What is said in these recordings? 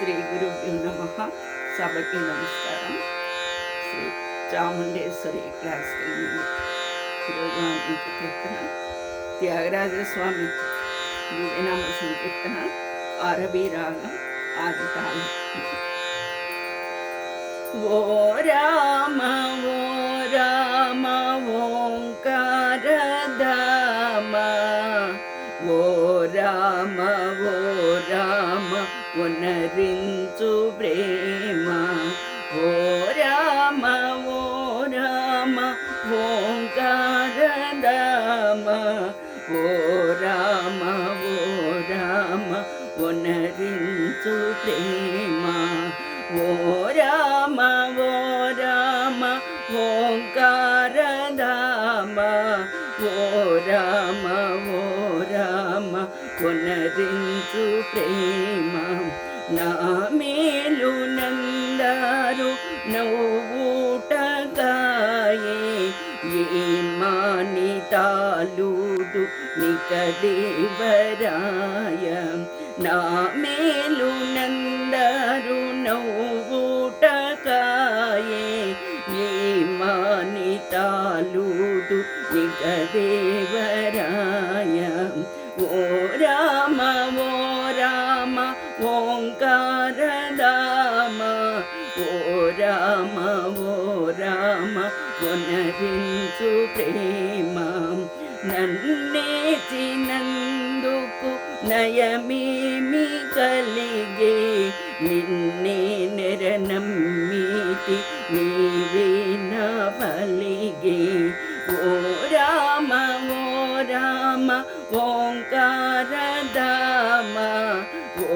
శ్రీ గురుభ్యో నమః. సభకి నమస్కారం. శ్రీ చాముండేశ్వరి క్లాసికల్ మ్యూజిక్ ఈరోజు అందించే కీర్తన త్యాగరాజ స్వామి దివ్యనామ సంకీర్తన ఆరబీ రాగం ఆది తాళం. ఓ రామ ఓ రామ ఓంకార ధామ, ఓ రామ ఓ రామ ఉనరించు ప్రేమ, ఓ రామ ఓ రామ ఓంకార ధామ, ఓ రామ ఓ రామ ఉనరించు ప్రేమ, ఓ రామ ఓ రామ ఓంకార ధామ, ఓ రామ ఓ రామ కొనరించు ప్రేమ. నా మేలు నందారు నవ్వుటగాయే, ఏ మానితాలుడు నికదేవరాయ. నా మేలు నందారు నవ్వుటగాయే, ఏ మానితాలుడు నికదేవరాయ. ఓ రామ ఓ రామ ఓంకార ధామ, ఓ రామ ఓ రామ కొనరించు ప్రేమ. నన్నేచినందుకు నయమేమి కలిగే, నిన్నే నెరనమ్మితి నీవే నా పలిగే. ఓ రామ ఓ రామ ఓంకార ధామ, ఓ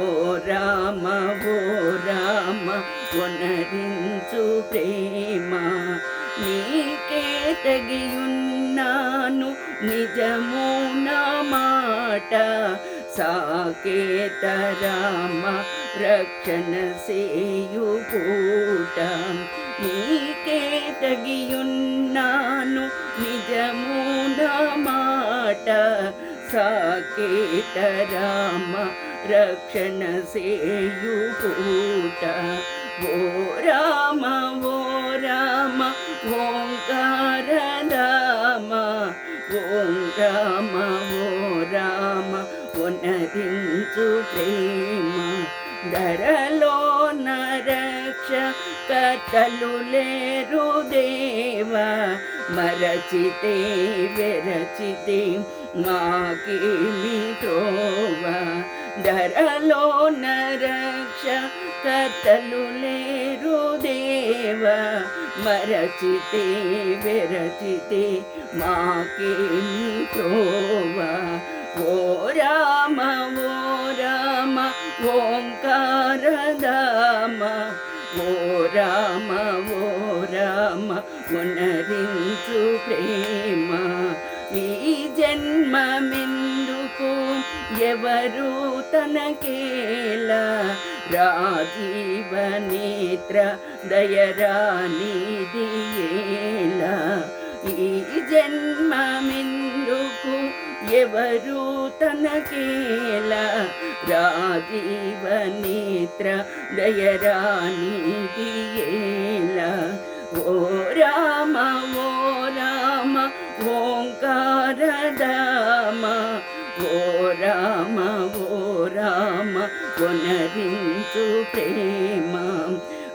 రామ ఓ రామ కొనరించు ప్రేమ. నీకే తగియున్నాను నిజము నా మాట, సాకేత రామ రక్షణ సేయు పూట. నీకే తగియున్నాను నిజము నా మాట, సాకేత రామ రక్షణ సేయు పూట. ఓ రామ ఓ రామ ఓంకార ధామ, ఓ రామ ఓ రామ కొనరించు ప్రేమ. ధరలో నరక్ష కథలు లేరు దేవ, మరచితే వెరచితే మాకేమి త్రోవ. ధరలో నరక్ష కథలు లేరు దేవ, మరచితే వెరచితే మాకేమి త్రోవ. ఓ రామ ఓ రామ ఓంకార ధామ, ఓ రామ ఓ రామ ఉనరించు ప్రేమ. ఈ జన్మమెందుకు ఎవరు తనకేలా, రాజీవ నేత్ర దయరానిదియేలా. ఈ జన్మమెందుకు ఎవరు తనకేలా, రాజీవ నేత్ర దయరానిదియేలా. ఓ రామ ఓ రామ ఓంకార ధామ, ఓ రామ ఓ రామ కొనరించు ప్రేమ.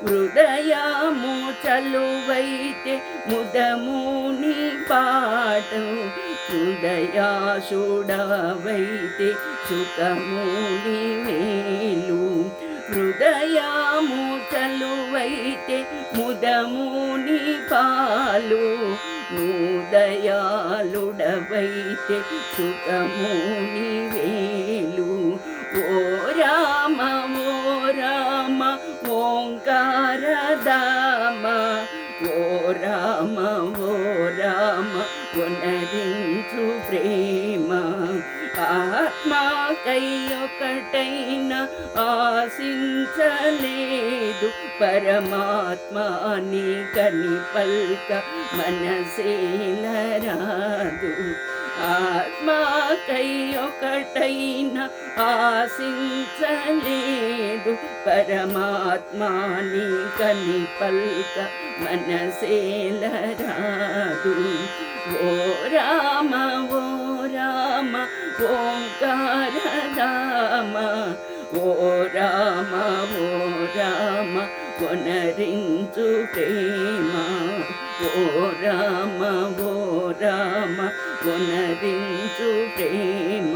హృదయము చలువైతే ముదముని పాటు, హృదయాశుడవైతే సుఖముని వేలు. హృదయము చలువైతే ముదముని పాలు, నూదయాలుడవైతే సుఖముని వేలు. ఓ రామ ఓ రామ ఓంకార ధామ, ఓ రామ ఓ రామ కొనరించు ప్రేమ. ఆత్మకైయొకటైన ఆశించలేదు, పరమాత్మని కని పల్క మనసేలరాదు. ఆత్మకై ఒకటైన ఆశించలేదు పరమాత్మాని కని పల్క మనసేలరాదు. ఓ రామ ఓ రామ ఓంకార రామ, ఓ రామ ఓ రామ కొనరించు ప్రేమ, ఓ రామ ఓ రామ కొనరించు ప్రేమ.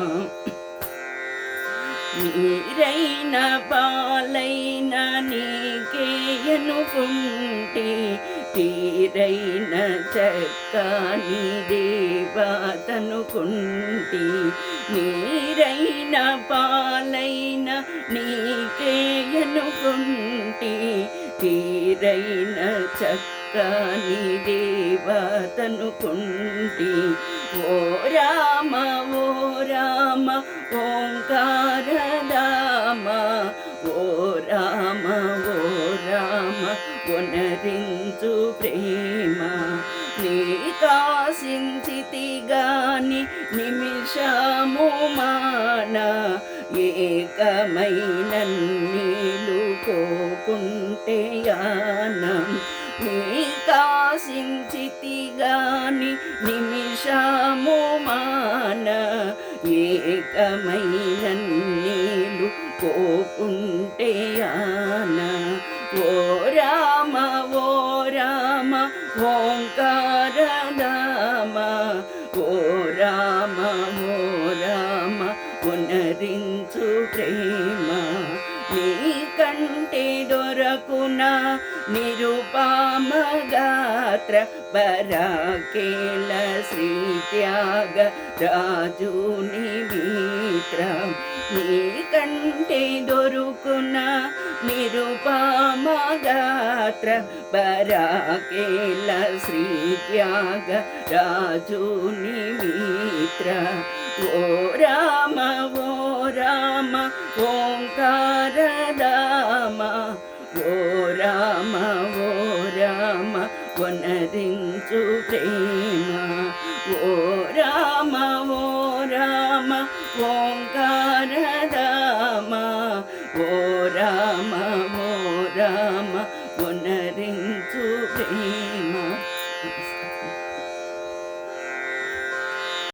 నీరైన పాలైన నీకేయనుకుంటే తీరైన చక్కని దేవతనుకుంటే. నీరైన పాలైన నీకేయనుకుంటే తీరైన చక్కని దేవతనుకుంటే. ఓ రామ ఓ రామ ఓంకార రామ, ఓ రామ ఓ రామ కొనరించు ప్రేమ. నీ కాసించితి గాని నిమిషము మాన ఏకమైన నీలు కోకుంటే యానం. నీ కాసించితి గాని నిమిషము మాన ఏకమైన నీలు కోకుంటే యాన. ఓ రామ ఓ రామ ఓంకార రామ, ఓ రామ ఓ రామ కొనరించు ప్రేమ. నీ కంటే దొరకున నిరుపమ గాత్ర పరాకేల శ్రీ త్యాగ రాజుని మిత్ర. నీ కంటే దొరుకున నిరుపమ గాత్ర పరాకేల శ్రీ త్యాగ రాజుని మిత్ర. ఓ రామ ఓ రామ ఓంకార రామ, ఓ రామ ఓ రామ కొనరించు ప్రేమ. ఓ రామ ఓ రామ ఓంకార రామ, ఓ రామ